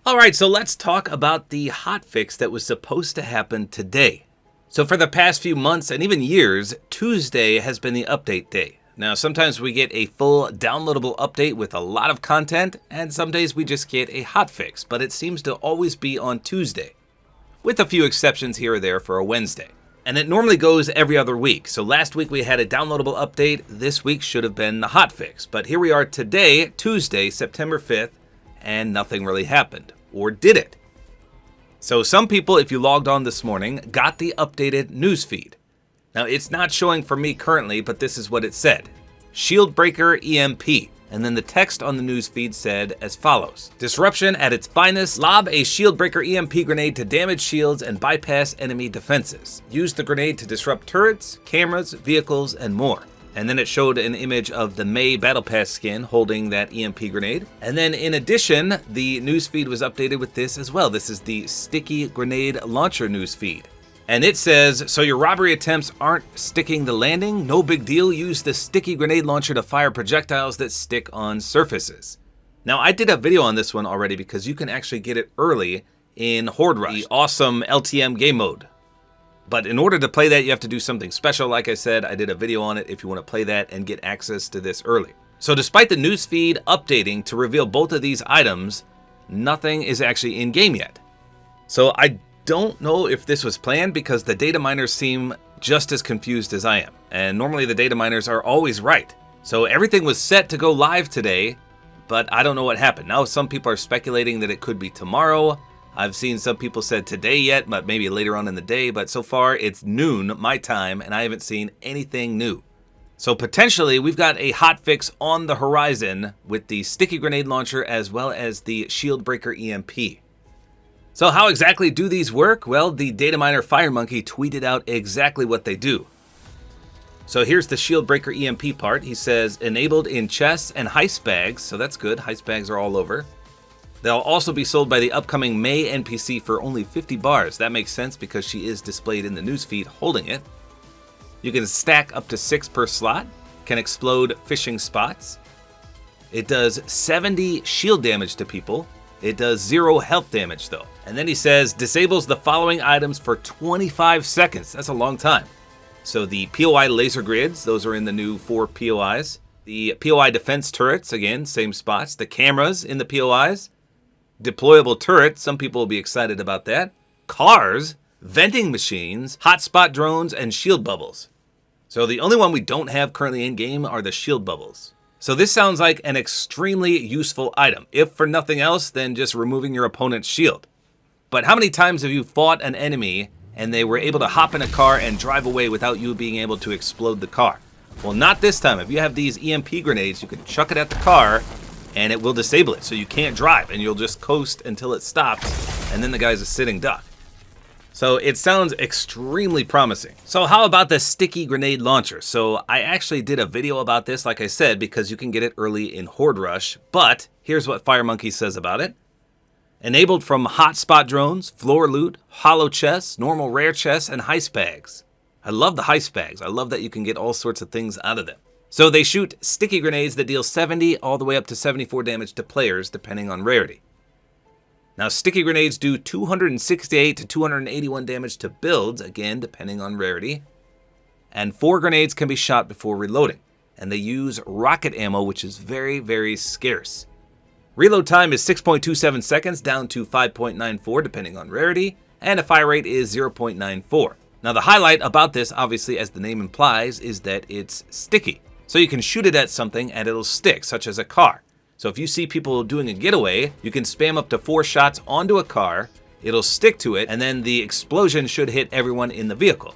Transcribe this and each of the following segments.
Alright, so let's talk about the hotfix that was supposed to happen today. So for the past few months and even years, Tuesday has been the update day. Now sometimes we get a full downloadable update with a lot of content, and some days we just get a hotfix, but it seems to always be on Tuesday, with a few exceptions here or there for a Wednesday. And it normally goes every other week. So last week we had a downloadable update, this week should have been the hotfix. But here we are today, Tuesday, September 5th, and nothing really happened. Or did it? So some people, if you logged on this morning, got the updated newsfeed. Now it's not showing for me currently, but this is what it said. Shield Breaker EMP. And then the text on the newsfeed said as follows. Disruption at its finest. Lob a Shield Breaker EMP grenade to damage shields and bypass enemy defenses. Use the grenade to disrupt turrets, cameras, vehicles, and more. And then it showed an image of the May Battle Pass skin holding that EMP grenade. And then in addition, the newsfeed was updated with this as well. This is the Sticky Grenade Launcher newsfeed. And it says, so your robbery attempts aren't sticking the landing? No big deal, use the Sticky Grenade Launcher to fire projectiles that stick on surfaces. Now I did a video on this one already because you can actually get it early in Horde Rush, the awesome LTM game mode. But in order to play that, you have to do something special. Like I said, I did a video on it if you want to play that and get access to this early. So despite the newsfeed updating to reveal both of these items, nothing is actually in game yet. So I don't know if this was planned because the data miners seem just as confused as I am. And normally the data miners are always right. So everything was set to go live today, but I don't know what happened. Now some people are speculating that it could be tomorrow. I've seen some people said today yet, but maybe later on in the day. But so far it's noon my time and I haven't seen anything new. So potentially we've got a hotfix on the horizon with the Sticky Grenade Launcher as well as the Shield Breaker EMP. So how exactly do these work? Well, the data miner FireMonkey tweeted out exactly what they do. So here's the Shield Breaker EMP part. He says enabled in chests and heist bags. So that's good. Heist bags are all over. They'll also be sold by the upcoming May NPC for only 50 bars. That makes sense because she is displayed in the newsfeed holding it. You can stack up to 6 per slot. Can explode fishing spots. It does 70 shield damage to people. It does 0 health damage though. And then he says disables the following items for 25 seconds. That's a long time. So the POI laser grids, those are in the new 4 POIs. The POI defense turrets, again, same spots. The cameras in the POIs. Deployable turrets, some people will be excited about that. Cars, vending machines, hotspot drones, and shield bubbles. So the only one we don't have currently in game are the shield bubbles. So this sounds like an extremely useful item, if for nothing else than just removing your opponent's shield. But how many times have you fought an enemy and they were able to hop in a car and drive away without you being able to explode the car? Well, not this time. If you have these EMP grenades, you can chuck it at the car and it will disable it, so you can't drive, and you'll just coast until it stops, and then the guy's a sitting duck. So it sounds extremely promising. So how about the Sticky Grenade Launcher? So I actually did a video about this, like I said, because you can get it early in Horde Rush, but here's what FireMonkey says about it. Enabled from hotspot drones, floor loot, hollow chests, normal rare chests, and heist bags. I love the heist bags. I love that you can get all sorts of things out of them. So they shoot sticky grenades that deal 70 all the way up to 74 damage to players, depending on rarity. Now, sticky grenades do 268 to 281 damage to builds, again, depending on rarity. And 4 grenades can be shot before reloading. And they use rocket ammo, which is very, very scarce. Reload time is 6.27 seconds, down to 5.94, depending on rarity. And a fire rate is 0.94. Now, the highlight about this, obviously, as the name implies, is that it's sticky. So you can shoot it at something and it'll stick, such as a car. So if you see people doing a getaway, you can spam up to 4 shots onto a car, it'll stick to it, and then the explosion should hit everyone in the vehicle.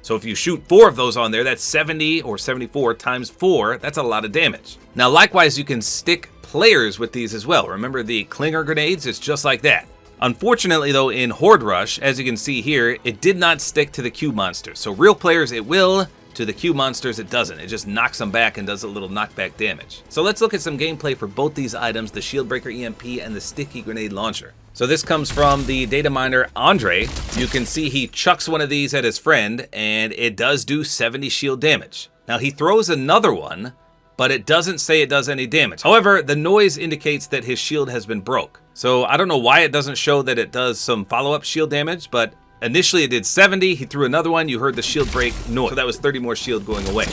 So if you shoot 4 of those on there, that's 70 or 74 times 4, that's a lot of damage. Now likewise, you can stick players with these as well. Remember the Clinger grenades? It's just like that. Unfortunately though, in Horde Rush, as you can see here, it did not stick to the cube monsters. So real players it will, to the cube monsters it doesn't. It just knocks them back and does a little knockback damage. So let's look at some gameplay for both these items, the Shield Breaker EMP and the Sticky Grenade Launcher. So this comes from the data miner Andre. You can see he chucks one of these at his friend and it does do 70 shield damage. Now he throws another one, but it doesn't say it does any damage. However, the noise indicates that his shield has been broke. So I don't know why it doesn't show that it does some follow-up shield damage, but initially it did 70. He threw another one. You heard the shield break noise. So that was 30 more shield going away.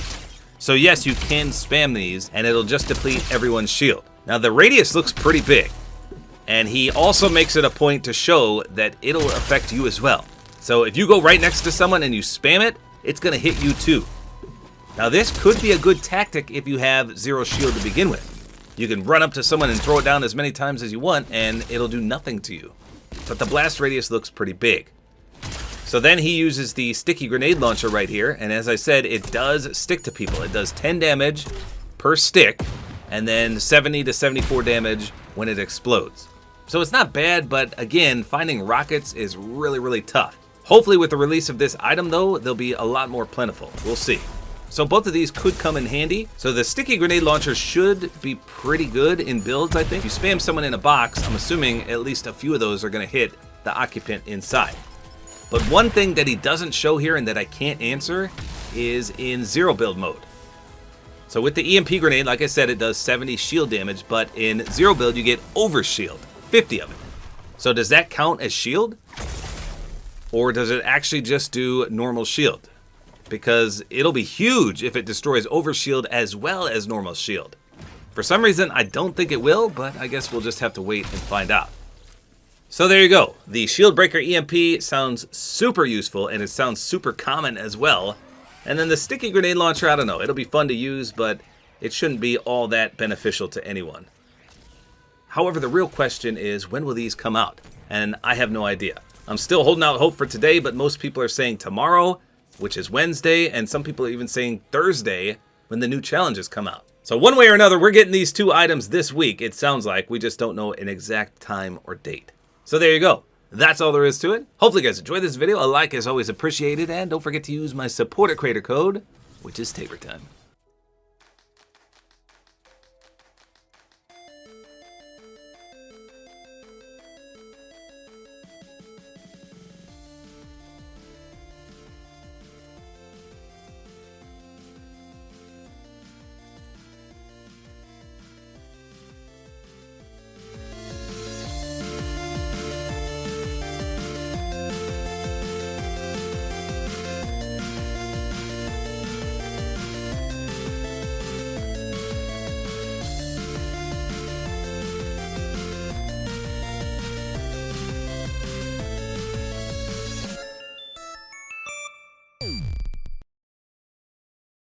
So yes, you can spam these and it'll just deplete everyone's shield. Now the radius looks pretty big. And he also makes it a point to show that it'll affect you as well. So if you go right next to someone and you spam it, it's going to hit you too. Now this could be a good tactic if you have zero shield to begin with. You can run up to someone and throw it down as many times as you want and it'll do nothing to you. But the blast radius looks pretty big. So then he uses the sticky grenade launcher right here, and as I said, it does stick to people. It does 10 damage per stick, and then 70 to 74 damage when it explodes. So it's not bad, but again, finding rockets is really, really tough. Hopefully with the release of this item though, they'll be a lot more plentiful. We'll see. So both of these could come in handy. So the sticky grenade launcher should be pretty good in builds, I think. If you spam someone in a box, I'm assuming at least a few of those are gonna hit the occupant inside. But one thing that he doesn't show here and that I can't answer is in zero build mode. So with the EMP grenade, like I said, it does 70 shield damage, but in zero build you get over shield, 50 of it. So does that count as shield? Or does it actually just do normal shield? Because it'll be huge if it destroys over shield as well as normal shield. For some reason, I don't think it will, but I guess we'll just have to wait and find out. So there you go. The Shield Breaker EMP sounds super useful and it sounds super common as well. And then the sticky grenade launcher, I don't know. It'll be fun to use, but it shouldn't be all that beneficial to anyone. However, the real question is, when will these come out? And I have no idea. I'm still holding out hope for today, but most people are saying tomorrow, which is Wednesday, and some people are even saying Thursday when the new challenges come out. So one way or another, we're getting these two items this week, it sounds like. We just don't know an exact time or date. So there you go. That's all there is to it. Hopefully you guys enjoyed this video. A like is always appreciated, and don't forget to use my Support-A-Creator Code, which is Tabor time.